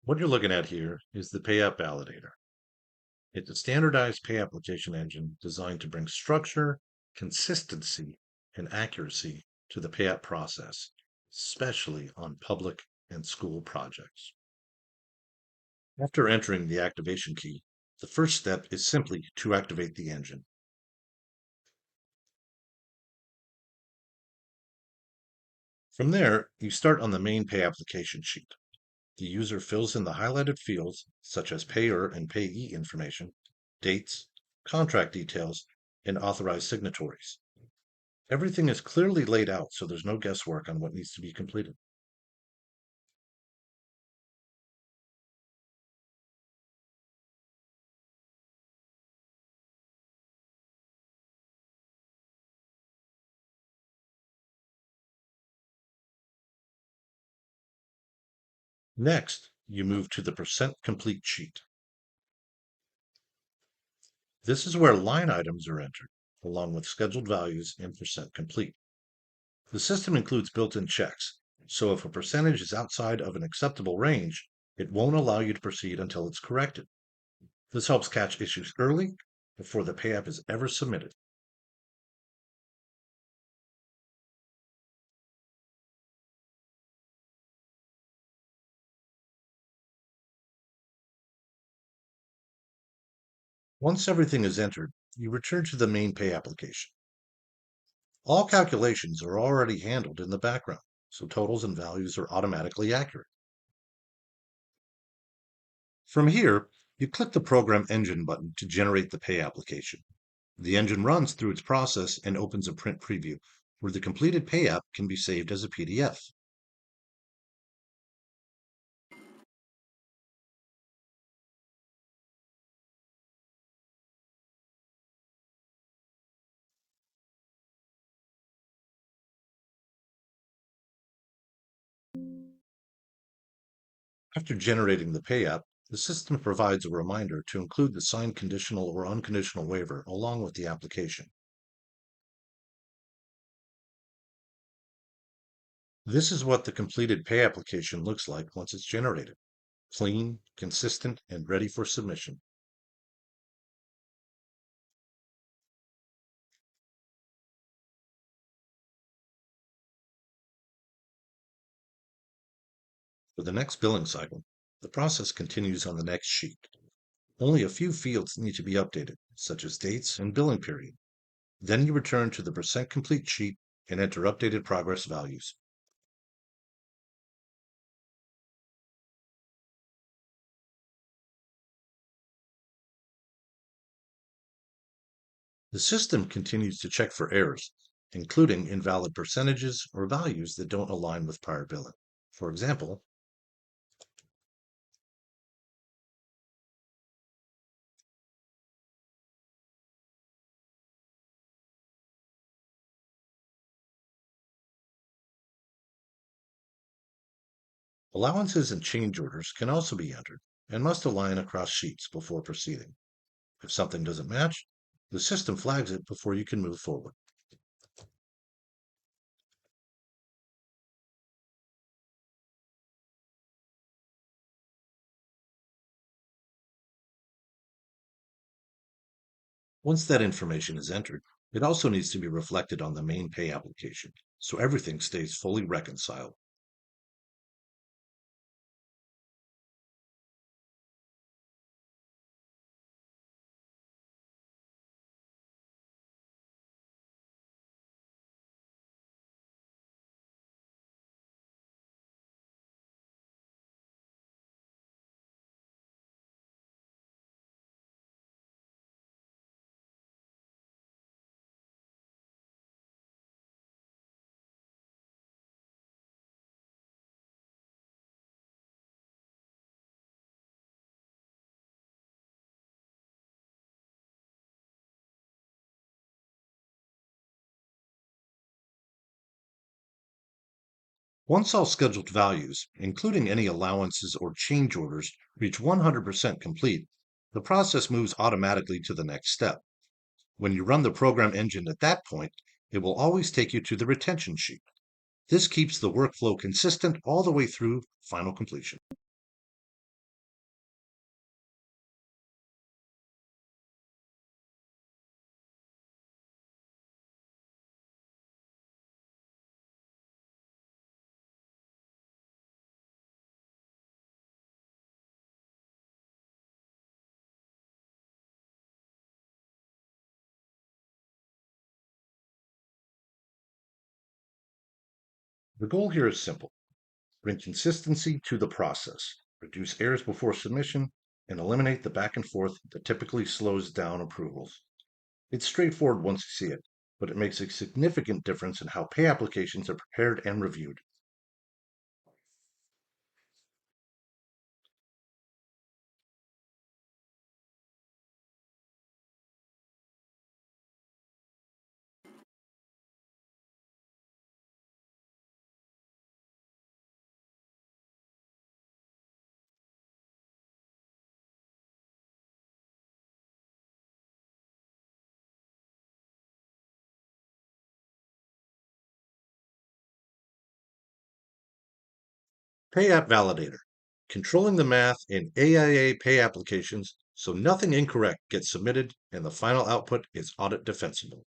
What you're looking at here is the PAYAPP Validator. It's a standardized pay application engine designed to bring structure, consistency, and accuracy to the PAYAPP process, especially on public and school projects. After entering the activation key, the first step is simply to activate the engine. From there, you start on the main pay application sheet. The user fills in the highlighted fields, such as payer and payee information, dates, contract details, and authorized signatories. Everything is clearly laid out, so there's no guesswork on what needs to be completed. Next, you move to the percent complete sheet. This is where line items are entered, along with scheduled values and percent complete. The system includes built-in checks, so if a percentage is outside of an acceptable range, it won't allow you to proceed until it's corrected. This helps catch issues early before the pay app is ever submitted. Once everything is entered, you return to the main pay application. All calculations are already handled in the background, so totals and values are automatically accurate. From here, you click the Program Engine button to generate the pay application. The engine runs through its process and opens a print preview, where the completed pay app can be saved as a PDF. After generating the pay app, the system provides a reminder to include the signed conditional or unconditional waiver along with the application. This is what the completed pay application looks like once it's generated. Clean, consistent, and ready for submission. For the next billing cycle, the process continues on the next sheet. Only a few fields need to be updated, such as dates and billing period. Then you return to the percent complete sheet and enter updated progress values. The system continues to check for errors, including invalid percentages or values that don't align with prior billing. For example, allowances and change orders can also be entered and must align across sheets before proceeding. If something doesn't match, the system flags it before you can move forward. Once that information is entered, it also needs to be reflected on the main pay application, so everything stays fully reconciled. Once all scheduled values, including any allowances or change orders, reach 100% complete, the process moves automatically to the next step. When you run the program engine at that point, it will always take you to the retention sheet. This keeps the workflow consistent all the way through final completion. The goal here is simple: bring consistency to the process, reduce errors before submission, and eliminate the back and forth that typically slows down approvals. It's straightforward once you see it, but it makes a significant difference in how pay applications are prepared and reviewed. PAYAPP Validator, controlling the math in AIA pay applications so nothing incorrect gets submitted and the final output is audit defensible.